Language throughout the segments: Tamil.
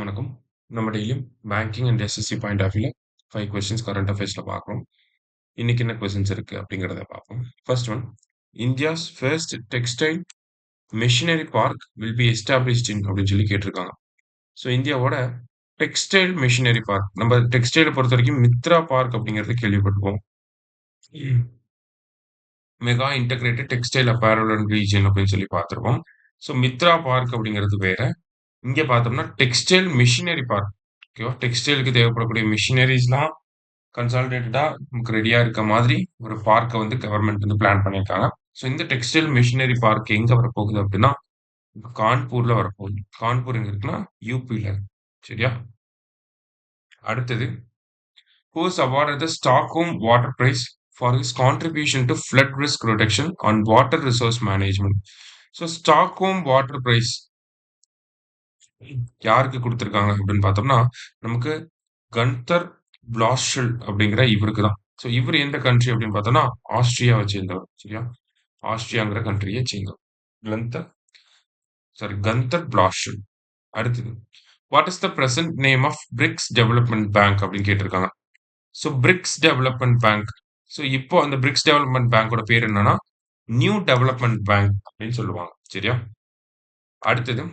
வணக்கம். நம்ம டெய்லியும் banking and SSC point of வியூல 5 கொஸ்டின்ஸ் கரண்ட் அஃபேர்ஸ்ல பார்க்குறோம். இன்னைக்கு என்ன கொஸ்டின்ஸ் இருக்கு அப்படிங்கிறத பார்ப்போம். First one, India's first textile machinery bark will be established இன் அப்படின்னு சொல்லி கேட்டிருக்காங்க. ஸோ இந்தியாவோட டெக்ஸ்டைல் மெஷினரி பார்க், நம்ம டெக்ஸ்டைலை பொறுத்த வரைக்கும் மித்ரா பார்க் அப்படிங்கிறது கேள்விப்பட்டிருப்போம். Mega integrated textile apparel and region அப்படின்னு சொல்லி பார்த்துருக்கோம். ஸோ மித்ரா பார்க் அப்படிங்கிறது வேற. இங்க பார்த்தோம்னா டெக்ஸ்டைல் மிஷினரி பார்க். ஓகேவா? டெக்ஸ்டைலுக்கு தேவைப்படக்கூடிய மிஷினரிஸ்லாம் கன்சாலிடேட்டடா நமக்கு ரெடியா இருக்க மாதிரி ஒரு பார்க்க வந்து கவர்மெண்ட் வந்து பிளான் பண்ணியிருக்காங்க. ஸோ இந்த டெக்ஸ்டைல் மிஷினரி பார்க் எங்க வரப்போகுது அப்படின்னா கான்பூர்ல வரப்போகுது. கான்பூர் எங்க இருக்குன்னா யூபில இருக்கு. சரியா? அடுத்தது, who was awarded the Stockholm Water Prize for his contribution to flood risk reduction on water resource management. So Stockholm water prize யாருக்கு கொடுத்திருக்காங்க அப்படின்னு பார்த்தோம்னா நமக்கு கந்தர் பிளாஷல் அப்படிங்கிற இவருக்கு தான். ஸோ இவர் எந்த கண்ட்ரி அப்படின்னு பார்த்தோம்னா ஆஸ்திரியாவை சேர்ந்தவர். சரியா? ஆஸ்திரியாங்கிற கண்ட்ரியை சேர்ந்தவர். கந்தர் கந்தர் பிளாஷல். அடுத்தது, what is the present name of BRICS development bank அப்படின்னு கேட்டிருக்காங்க. So BRICS development bank, so இப்போ அந்த பிரிக்ஸ் டெவலப்மெண்ட் பேங்கோட பேர் என்னன்னா நியூ டெவலப்மெண்ட் பேங்க் அப்படின்னு சொல்லுவாங்க. சரியா? அடுத்தது,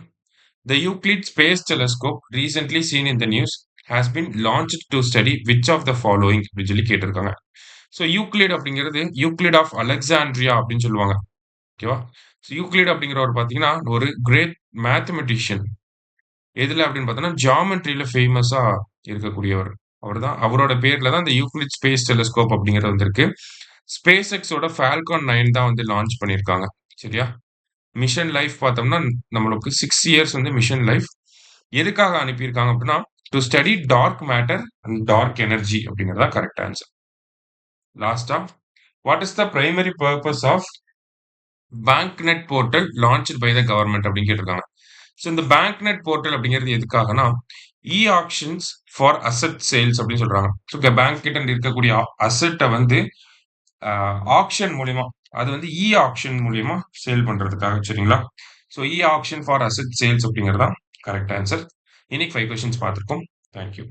the Euclid Space Telescope recently seen in the news has been launched to study which of the following அப்படின்னு சொல்லி கேட்டிருக்காங்க. ஸோ யூக்ளிட் அப்படிங்கிறது யூக்ளிட் ஆஃப் அலெக்சாண்ட்ரியா அப்படின்னு சொல்லுவாங்க. ஓகேவா? ஸோ யூக்ளிட் அப்படிங்கிறவர் பார்த்தீங்கன்னா ஒரு கிரேட் மேத்தமெட்டிஷியன். எதுல அப்படின்னு பார்த்தோம்னா ஜியாமெட்ரியில ஃபேமஸா இருக்கக்கூடியவர். அவர்தான், அவரோட பேர்ல தான் இந்த யூக்ளிட் ஸ்பேஸ் டெலிஸ்கோப் அப்படிங்கிறது வந்திருக்கு. ஸ்பேஸ் எக்ஸோட ஃபால்கான் 9 தான் வந்து லான்ச் பண்ணியிருக்காங்க. சரியா? மிஷன் லைஃப் பார்த்தோம்னா நம்மளுக்கு 6 இயர்ஸ் வந்து மிஷன் லைஃப். எதுக்காக அனுப்பியிருக்காங்க அப்படின்னா to study dark matter and dark energy அப்படிங்கிறதா கரெக்ட் ஆன்சர். லாஸ்டா, what is the primary purpose of bank net portal launch by the government அப்படின்னு கேட்டிருக்காங்க. ஸோ இந்த பேங்க் நெட் போர்ட்டல் அப்படிங்கிறது எதுக்காகனா e auctions for asset sales அப்படின்னு சொல்றாங்க. ஸோ பேங்க் கிட்ட இருக்கக்கூடிய அசெட்டை வந்து ஆக்ஷன் மூலியமா, அது வந்து இ ஆக்ஷன் மூலியமா சேல் பண்றதுக்காக. சரிங்களா? So E action for asset sales அப்படிங்கிறது தான் கரெக்ட் ஆன்சர். இன்னைக்கு 5 கொஸ்டின்ஸ் பார்த்திருக்கோம். தேங்க்யூ.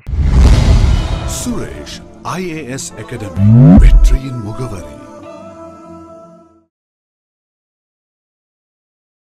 சுரேஷ் IAS அகாடமி, வெற்றியின் முகவரி.